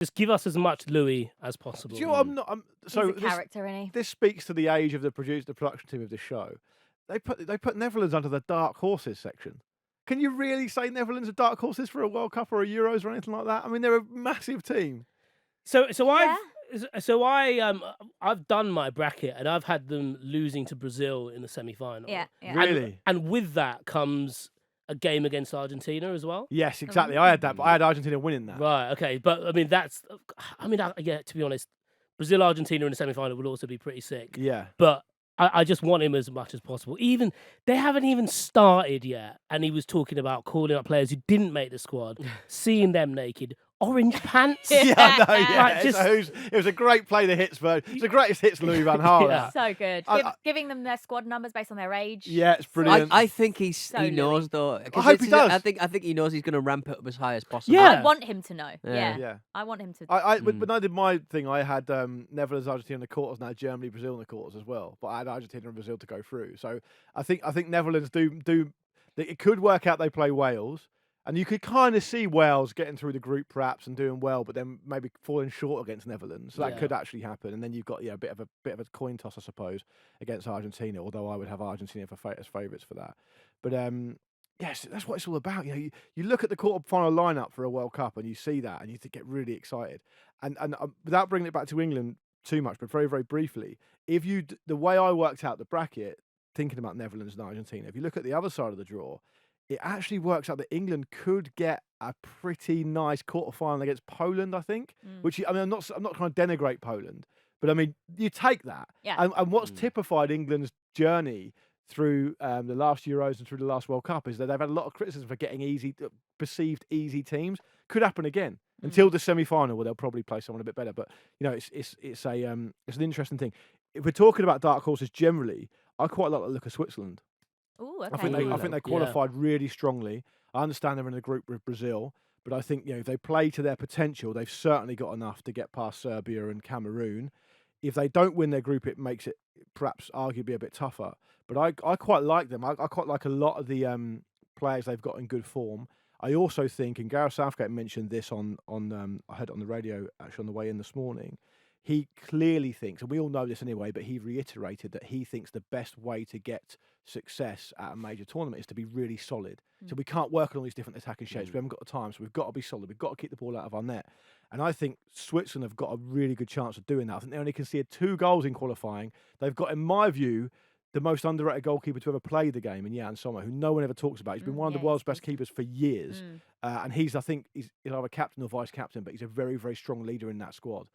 Just give us as much Louis as possible. Do you know what, He's a character, isn't he? this speaks to the age of the production team of this show. They put Netherlands under the dark horses section. Can you really say Netherlands are dark horses for a World Cup or a Euros or anything like that? I mean, they're a massive team. I've done my bracket and I've had them losing to Brazil in the semi-final. Yeah. Really? And with that comes a game against Argentina as well. Yes, exactly. I had that, but I had Argentina winning that. Right. Okay. But I mean, to be honest, Brazil Argentina in the semi-final would also be pretty sick. Yeah. But I just want him as much as possible. Even they haven't even started yet, and he was talking about calling up players who didn't make the squad, seeing them naked, orange pants. Yeah, I know, yeah. Like, It was a great play, the hits, but it's the greatest hits, Louis van Gaal. Yeah. So good. Giving them their squad numbers based on their age. Yeah, it's brilliant. I think he Louis. knows though. I hope he does. I think he knows he's going to ramp it up as high as possible. Yeah. I want him to know. Yeah. Yeah. I want him to. When I did my thing, I had Netherlands, Argentina in the quarters, and I had Germany, Brazil in the quarters as well. But I had Argentina and Brazil to go through. So I think Netherlands do. It could work out. They play Wales. And you could kind of see Wales getting through the group perhaps and doing well, but then maybe falling short against Netherlands. So that could actually happen. And then you've got a bit of a coin toss, I suppose, against Argentina. Although I would have Argentina as favourites for that. But yes, that's what it's all about. You look at the quarter-final lineup for a World Cup and you see that and you get really excited. And without bringing it back to England too much, but very very briefly, the way I worked out the bracket, thinking about Netherlands and Argentina, if you look at the other side of the draw, it actually works out that England could get a pretty nice quarterfinal against Poland, I think. Which I'm not trying to denigrate Poland, but I mean you take that. Yeah. And what's typified England's journey through the last Euros and through the last World Cup is that they've had a lot of criticism for getting perceived easy teams. Could happen again until the semi-final, where they'll probably play someone a bit better. But it's an interesting thing. If we're talking about dark horses generally, I quite like the look of Switzerland. Ooh, okay. I think they qualified really strongly. I understand they're in a group with Brazil, but I think if they play to their potential, they've certainly got enough to get past Serbia and Cameroon. If they don't win their group, it makes it perhaps arguably a bit tougher. But I quite like them. I quite like a lot of the players they've got in good form. I also think, and Gareth Southgate mentioned this on I heard it on the radio actually on the way in this morning. He clearly thinks, and we all know this anyway, but he reiterated that he thinks the best way to get success at a major tournament is to be really solid. So we can't work on all these different attacking shapes. We haven't got the time, so we've got to be solid. We've got to keep the ball out of our net. And I think Switzerland have got a really good chance of doing that. I think they only conceded 2 goals in qualifying. They've got, in my view, the most underrated goalkeeper to ever play the game in Yann Sommer, who no one ever talks about. He's been one of the world's best keepers for years. And I think he's either captain or vice captain, but he's a very, very strong leader in that squad.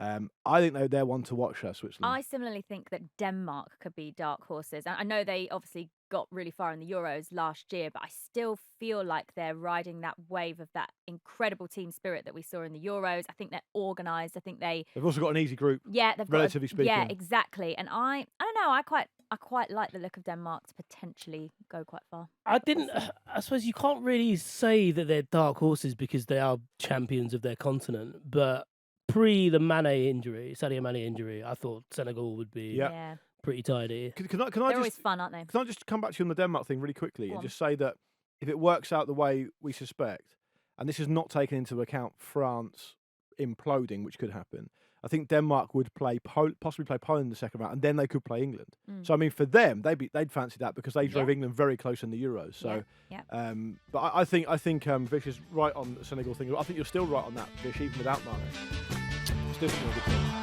I think they're one to watch, Switzerland. I similarly think that Denmark could be dark horses. And I know they obviously got really far in the Euros last year, but I still feel like they're riding that wave of that incredible team spirit that we saw in the Euros. I think they're organised. I think they've also got an easy group. Yeah, they've relatively speaking. Yeah, exactly. And I don't know. I quite like the look of Denmark to potentially go quite far. I suppose you can't really say that they're dark horses because they are champions of their continent, but pre the Sadio Mane injury, I thought Senegal would be pretty tidy. Can I They're just, always fun, aren't they? Can I just come back to you on the Denmark thing really quickly and just say that if it works out the way we suspect, and this is not taking into account France imploding, which could happen, I think Denmark would possibly play Poland in the second round, and then they could play England. So I mean, for them, they'd fancy that because they drove England very close in the Euros. So, but I think Vish is right on the Senegal thing. I think you're still right on that, Vish, even without Mane. Still a good thing.